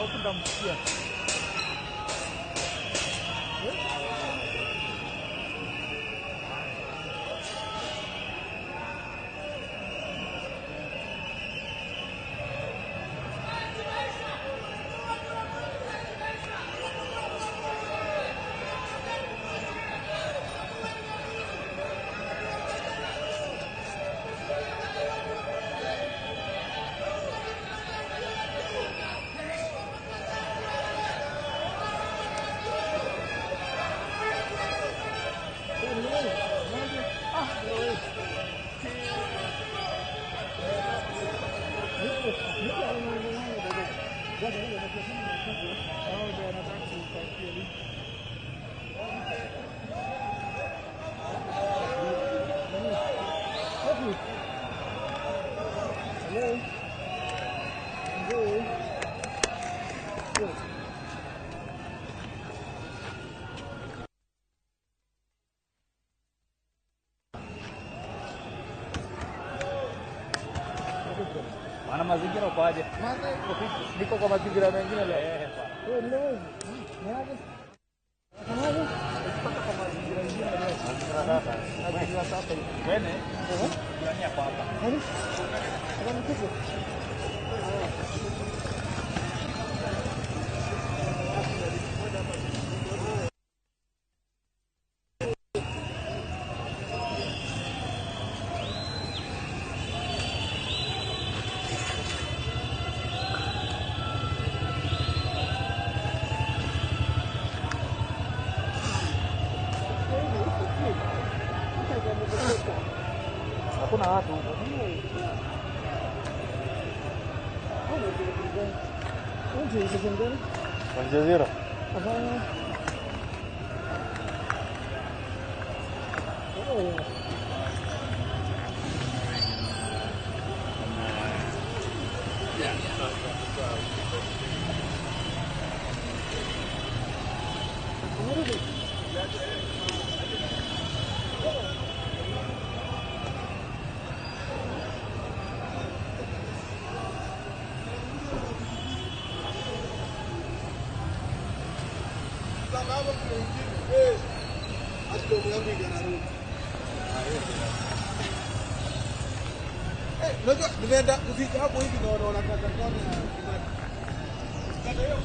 huku ndamsikia. Mana mazingira ukoaje? Niko kwa mazingira mengine leo. Wewe leo. Niaje? Kamaje? Kupata kwa mazingira mengine leo. Sasa. Mazingira sasa hivi. Wewe? Jirani hapa hapa. Hadi? Kama kitu. Hakuna watu huko. Wanjazira. Unajua nimeenda kufika hapo hivi na wanaona kata kama kata hiyo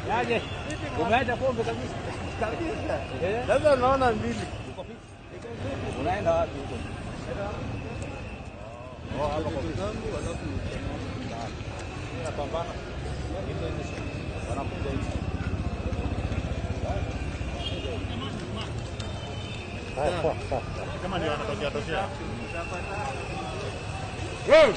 Yaje? Umeacha pombe kabisa. Kabisa. Sasa naona mbili. Unaenda wapi huko? Hapa kwa zangu alafu Napambana. Ndio ndio. Wanakuja hivi. kama ndio anatokea. Wewe